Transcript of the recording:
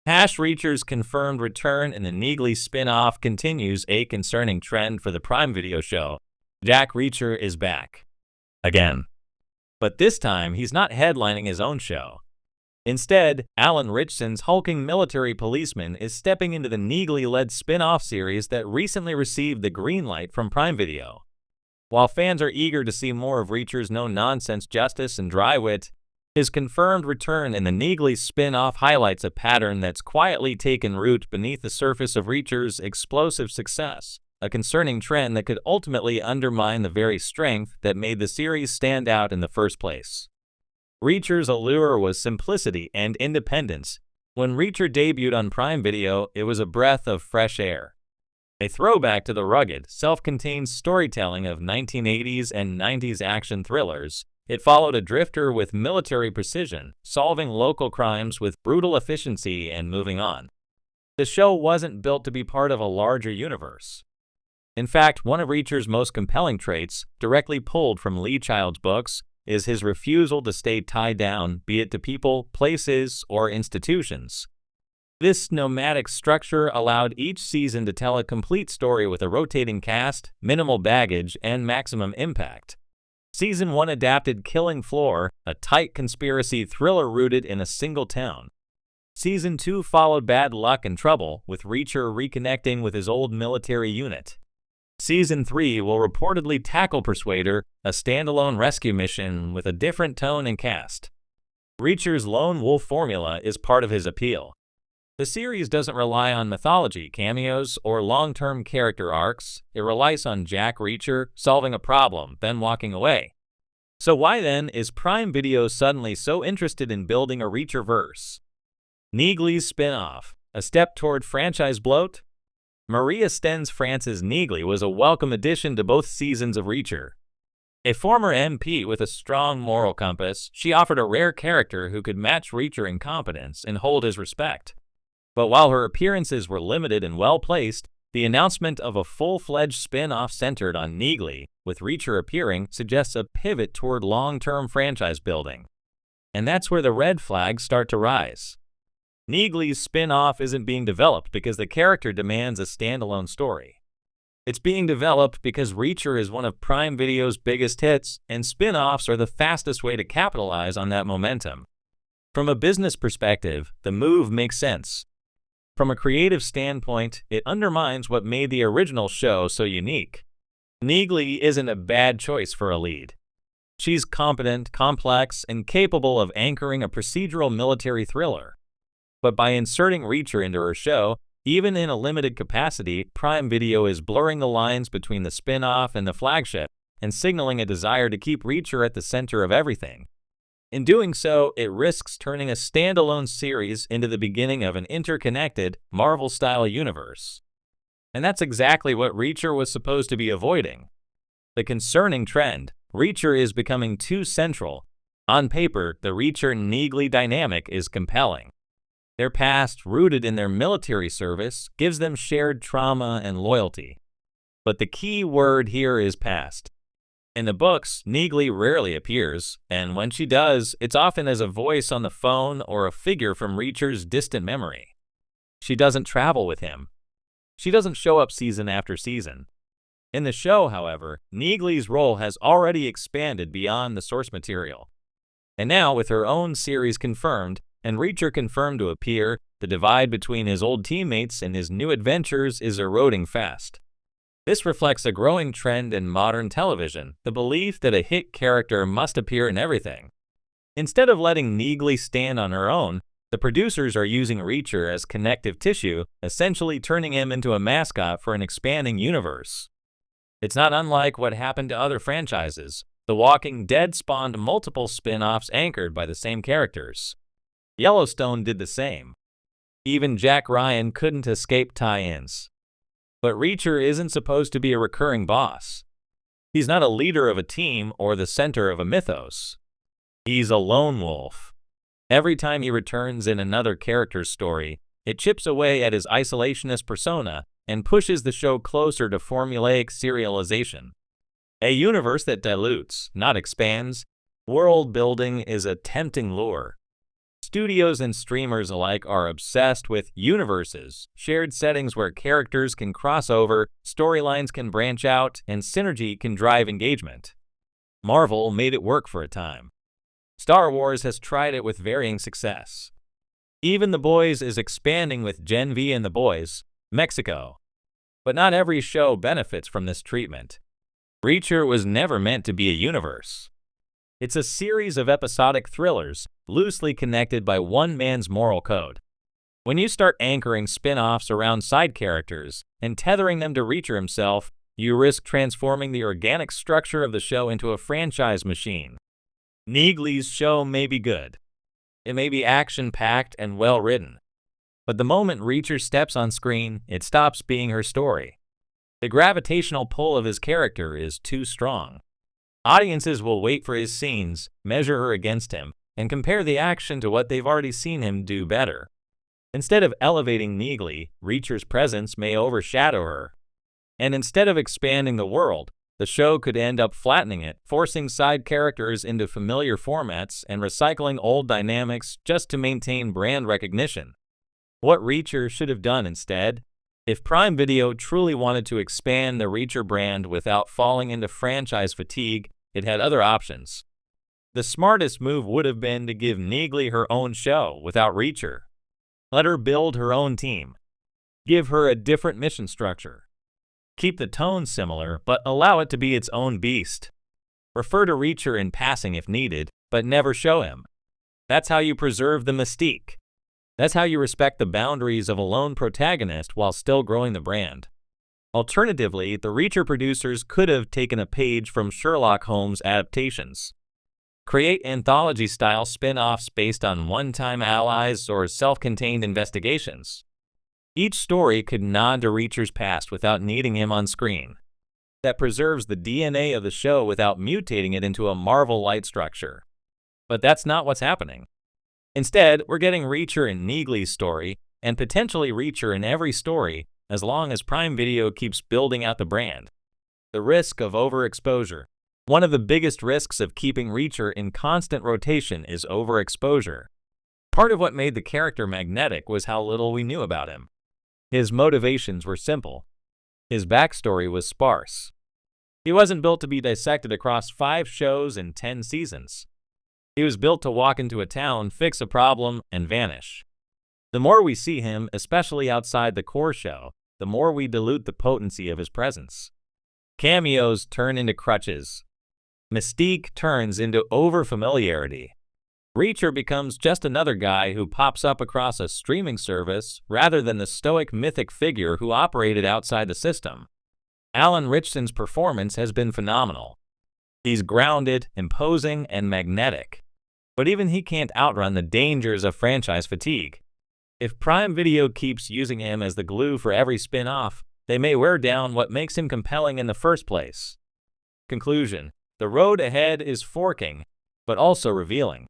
Reacher's confirmed return in the Neagley spin-off continues a concerning trend for the Prime Video show. Jack Reacher is back. Again. But this time, he's not headlining his own show. Instead, Alan Ritchson's hulking military policeman is stepping into the Neagley-led spin-off series that recently received the green light from Prime Video. While fans are eager to see more of Reacher's no-nonsense justice and dry wit, his confirmed return in the Neagley spin-off highlights a pattern that's quietly taken root beneath the surface of Reacher's explosive success, a concerning trend that could ultimately undermine the very strength that made the series stand out in the first place. Reacher's allure was simplicity and independence. When Reacher debuted on Prime Video, it was a breath of fresh air. A throwback to the rugged, self-contained storytelling of 1980s and 90s action thrillers, it followed a drifter with military precision, solving local crimes with brutal efficiency and moving on. The show wasn't built to be part of a larger universe. In fact, one of Reacher's most compelling traits, directly pulled from Lee Child's books, is his refusal to stay tied down, be it to people, places, or institutions. This nomadic structure allowed each season to tell a complete story with a rotating cast, minimal baggage, and maximum impact. Season 1 adapted Killing Floor, a tight conspiracy thriller rooted in a single town. Season 2 followed Bad Luck and Trouble, with Reacher reconnecting with his old military unit. Season 3 will reportedly tackle Persuader, a standalone rescue mission with a different tone and cast. Reacher's lone wolf formula is part of his appeal. The series doesn't rely on mythology, cameos, or long-term character arcs. It relies on Jack Reacher solving a problem, then walking away. So why then is Prime Video suddenly so interested in building a Reacher-verse? Neagley's spin-off, a step toward franchise bloat? Maria Sten's Frances Neagley was a welcome addition to both seasons of Reacher. A former MP with a strong moral compass, she offered a rare character who could match Reacher in competence and hold his respect. But while her appearances were limited and well-placed, the announcement of a full-fledged spin-off centered on Neagley, with Reacher appearing, suggests a pivot toward long-term franchise building. And that's where the red flags start to rise. Neagley's spin-off isn't being developed because the character demands a standalone story. It's being developed because Reacher is one of Prime Video's biggest hits, and spin-offs are the fastest way to capitalize on that momentum. From a business perspective, the move makes sense. From a creative standpoint, it undermines what made the original show so unique. Neagley isn't a bad choice for a lead. She's competent, complex, and capable of anchoring a procedural military thriller. But by inserting Reacher into her show, even in a limited capacity, Prime Video is blurring the lines between the spin-off and the flagship, and signaling a desire to keep Reacher at the center of everything. In doing so, it risks turning a standalone series into the beginning of an interconnected, Marvel-style universe. And that's exactly what Reacher was supposed to be avoiding. The concerning trend, Reacher is becoming too central. On paper, the Reacher-Neagley dynamic is compelling. Their past, rooted in their military service, gives them shared trauma and loyalty. But the key word here is past. In the books, Neagley rarely appears, and when she does, it's often as a voice on the phone or a figure from Reacher's distant memory. She doesn't travel with him. She doesn't show up season after season. In the show, however, Neagley's role has already expanded beyond the source material. And now, with her own series confirmed, and Reacher confirmed to appear, the divide between his old teammates and his new adventures is eroding fast. This reflects a growing trend in modern television, the belief that a hit character must appear in everything. Instead of letting Neagley stand on her own, the producers are using Reacher as connective tissue, essentially turning him into a mascot for an expanding universe. It's not unlike what happened to other franchises. The Walking Dead spawned multiple spin-offs anchored by the same characters. Yellowstone did the same. Even Jack Ryan couldn't escape tie-ins. But Reacher isn't supposed to be a recurring boss. He's not a leader of a team or the center of a mythos. He's a lone wolf. Every time he returns in another character's story, it chips away at his isolationist persona and pushes the show closer to formulaic serialization. A universe that dilutes, not expands, world building is a tempting lure. Studios and streamers alike are obsessed with universes, shared settings where characters can cross over, storylines can branch out, and synergy can drive engagement. Marvel made it work for a time. Star Wars has tried it with varying success. Even The Boys is expanding with Gen V and The Boys, Mexico. But not every show benefits from this treatment. Reacher was never meant to be a universe. It's a series of episodic thrillers, loosely connected by one man's moral code. When you start anchoring spin-offs around side characters and tethering them to Reacher himself, you risk transforming the organic structure of the show into a franchise machine. Neagley's show may be good. It may be action-packed and well-written. But the moment Reacher steps on screen, it stops being her story. The gravitational pull of his character is too strong. Audiences will wait for his scenes, measure her against him, and compare the action to what they've already seen him do better. Instead of elevating Neagley, Reacher's presence may overshadow her. And instead of expanding the world, the show could end up flattening it, forcing side characters into familiar formats and recycling old dynamics just to maintain brand recognition. What Reacher should have done instead? If Prime Video truly wanted to expand the Reacher brand without falling into franchise fatigue, it had other options. The smartest move would have been to give Neagley her own show without Reacher. Let her build her own team. Give her a different mission structure. Keep the tone similar, but allow it to be its own beast. Refer to Reacher in passing if needed, but never show him. That's how you preserve the mystique. That's how you respect the boundaries of a lone protagonist while still growing the brand. Alternatively, the Reacher producers could have taken a page from Sherlock Holmes adaptations. Create anthology-style spin-offs based on one-time allies or self-contained investigations. Each story could nod to Reacher's past without needing him on screen. That preserves the DNA of the show without mutating it into a Marvel light structure. But that's not what's happening. Instead, we're getting Reacher in Neagley's story, and potentially Reacher in every story, as long as Prime Video keeps building out the brand. The risk of overexposure. One of the biggest risks of keeping Reacher in constant rotation is overexposure. Part of what made the character magnetic was how little we knew about him. His motivations were simple. His backstory was sparse. He wasn't built to be dissected across 5 shows and 10 seasons. He was built to walk into a town, fix a problem, and vanish. The more we see him, especially outside the core show, the more we dilute the potency of his presence. Cameos turn into crutches. Mystique turns into overfamiliarity. Reacher becomes just another guy who pops up across a streaming service rather than the stoic mythic figure who operated outside the system. Alan Ritchson's performance has been phenomenal. He's grounded, imposing, and magnetic. But even he can't outrun the dangers of franchise fatigue. If Prime Video keeps using him as the glue for every spin-off, they may wear down what makes him compelling in the first place. Conclusion: the road ahead is forking, but also revealing.